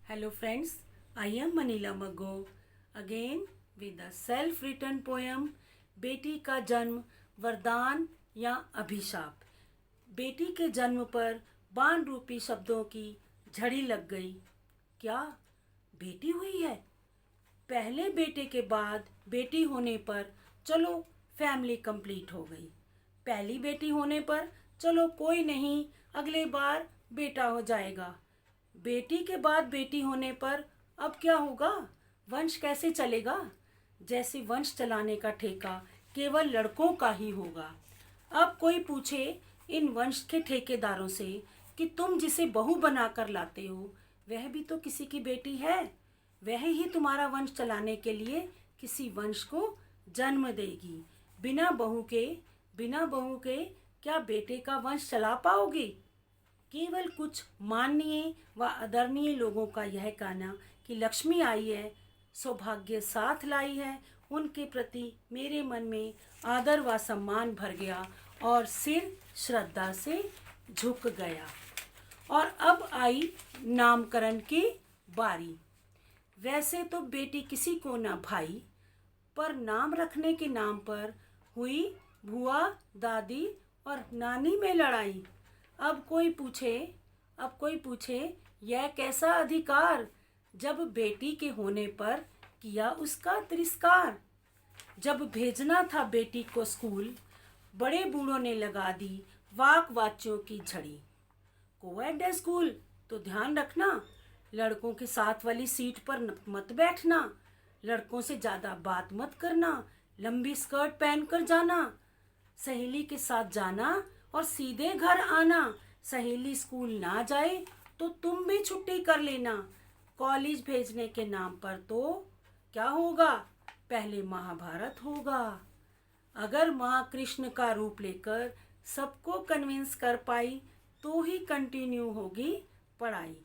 Hello friends, I am Manila Mago again with a self-written poem बेटी का जन्म वरदान या अभिशाप। बेटी के जन्म पर बाण रूपी शब्दों की झड़ी लग गई। क्या बेटी हुई है? पहले बेटे के बाद बेटी होने पर चलो फैमिली कंप्लीट हो गई। पहली बेटी होने पर चलो कोई नहीं, अगले बार बेटा हो जाएगा। बेटी के बाद बेटी होने पर अब क्या होगा? वंश कैसे चलेगा? जैसे वंश चलाने का ठेका केवल लड़कों का ही होगा। अब कोई पूछे इन वंश के ठेकेदारों से कि तुम जिसे बहू बनाकर लाते हो वह भी तो किसी की बेटी है, वह ही तुम्हारा वंश चलाने के लिए किसी वंश को जन्म देगी। बिना बहू के क्या बेटे का वंश चला पाओगे? केवल कुछ माननीय व आदरणीय लोगों का यह कहना कि लक्ष्मी आई है, सौभाग्य साथ लाई है, उनके प्रति मेरे मन में आदर व सम्मान भर गया और सिर श्रद्धा से झुक गया। और अब आई नामकरण की बारी। वैसे तो बेटी किसी को ना भाई, पर नाम रखने के नाम पर हुई बुआ, दादी और नानी में लड़ाई। अब कोई पूछे यह कैसा अधिकार, जब बेटी के होने पर किया उसका तिरस्कार। जब भेजना था बेटी को स्कूल, बड़े बूढ़ों ने लगा दी वाक वाच्यों की झड़ी। कोएड स्कूल तो ध्यान रखना, लड़कों के साथ वाली सीट पर मत बैठना, लड़कों से ज़्यादा बात मत करना, लंबी स्कर्ट पहनकर जाना, सहेली के साथ जाना और सीधे घर आना। सहेली स्कूल ना जाए तो तुम भी छुट्टी कर लेना। कॉलेज भेजने के नाम पर तो क्या होगा? पहले महाभारत होगा। अगर माँ कृष्ण का रूप लेकर सबको कन्विंस कर पाई तो ही कंटिन्यू होगी पढ़ाई।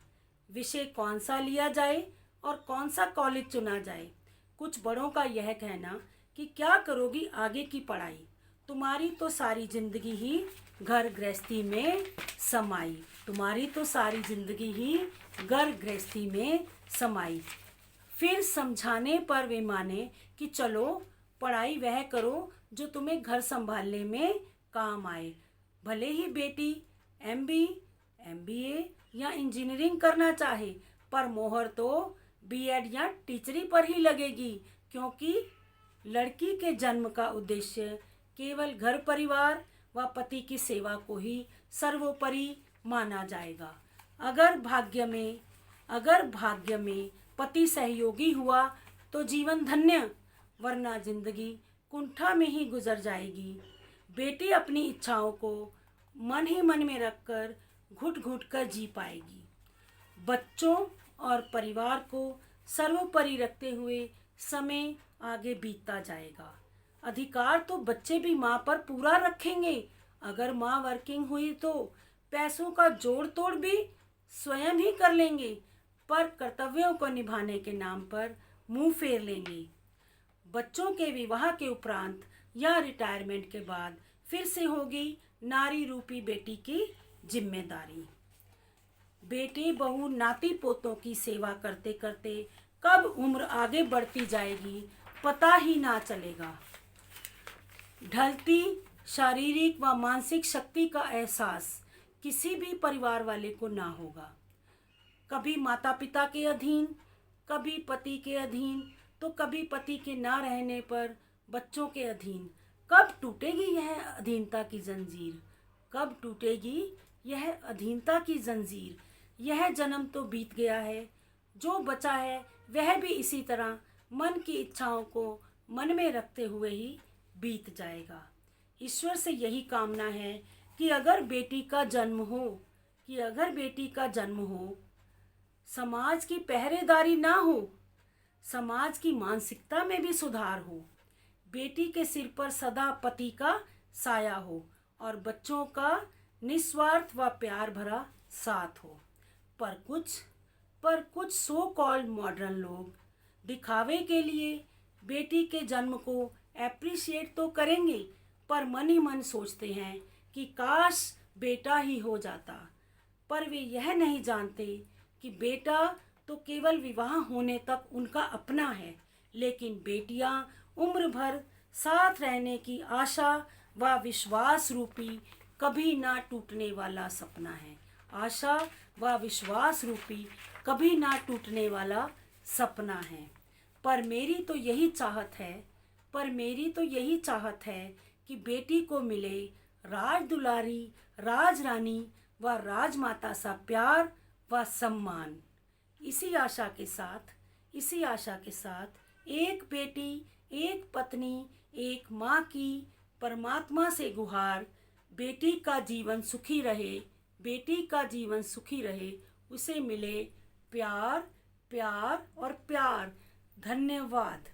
विषय कौन सा लिया जाए और कौन सा कॉलेज चुना जाए? कुछ बड़ों का यह कहना कि क्या करोगी आगे की पढ़ाई, तुम्हारी तो सारी जिंदगी ही घर गृहस्थी में समाई, तुम्हारी तो सारी जिंदगी ही घर गृहस्थी में समाई। फिर समझाने पर वे माने कि चलो पढ़ाई वह करो जो तुम्हें घर संभालने में काम आए। भले ही बेटी MBA या इंजीनियरिंग करना चाहे, पर मोहर तो BEd या टीचरी पर ही लगेगी, क्योंकि लड़की के जन्म का उद्देश्य केवल घर परिवार व पति की सेवा को ही सर्वोपरि माना जाएगा। अगर भाग्य में पति सहयोगी हुआ तो जीवन धन्य, वरना जिंदगी कुंठा में ही गुजर जाएगी। बेटी अपनी इच्छाओं को मन ही मन में रखकर घुट घुट कर जी पाएगी। बच्चों और परिवार को सर्वोपरि रखते हुए समय आगे बीतता जाएगा। अधिकार तो बच्चे भी माँ पर पूरा रखेंगे। अगर माँ वर्किंग हुई तो पैसों का जोड़ तोड़ भी स्वयं ही कर लेंगे, पर कर्तव्यों को निभाने के नाम पर मुंह फेर लेंगे। बच्चों के विवाह के उपरांत या रिटायरमेंट के बाद फिर से होगी नारी रूपी बेटी की जिम्मेदारी। बेटे बहू नाती पोतों की सेवा करते करते कब उम्र आगे बढ़ती जाएगी पता ही ना चलेगा। ढलती शारीरिक व मानसिक शक्ति का एहसास किसी भी परिवार वाले को ना होगा। कभी माता पिता के अधीन, कभी पति के अधीन, तो कभी पति के ना रहने पर बच्चों के अधीन। कब टूटेगी यह अधीनता की जंजीर? कब टूटेगी यह अधीनता की जंजीर? यह जन्म तो बीत गया है, जो बचा है वह भी इसी तरह मन की इच्छाओं को मन में रखते हुए ही बीत जाएगा। ईश्वर से यही कामना है कि अगर बेटी का जन्म हो, समाज की पहरेदारी ना हो, समाज की मानसिकता में भी सुधार हो, बेटी के सिर पर सदा पति का साया हो और बच्चों का निस्वार्थ व प्यार भरा साथ हो। पर कुछ सो कॉल्ड मॉडर्न लोग दिखावे के लिए बेटी के जन्म को एप्रिशिएट तो करेंगे, पर मन ही मन सोचते हैं कि काश बेटा ही हो जाता। पर वे यह नहीं जानते कि बेटा तो केवल विवाह होने तक उनका अपना है, लेकिन बेटियां उम्र भर साथ रहने की आशा व विश्वास रूपी कभी ना टूटने वाला सपना है। आशा व विश्वास रूपी कभी ना टूटने वाला सपना है। पर मेरी तो यही चाहत है पर मेरी तो यही चाहत है कि बेटी को मिले राज दुलारी, राज रानी व राजमाता सा प्यार व सम्मान। इसी आशा के साथ एक बेटी, एक पत्नी, एक माँ की परमात्मा से गुहार, बेटी का जीवन सुखी रहे, बेटी का जीवन सुखी रहे, उसे मिले प्यार, प्यार और प्यार। धन्यवाद।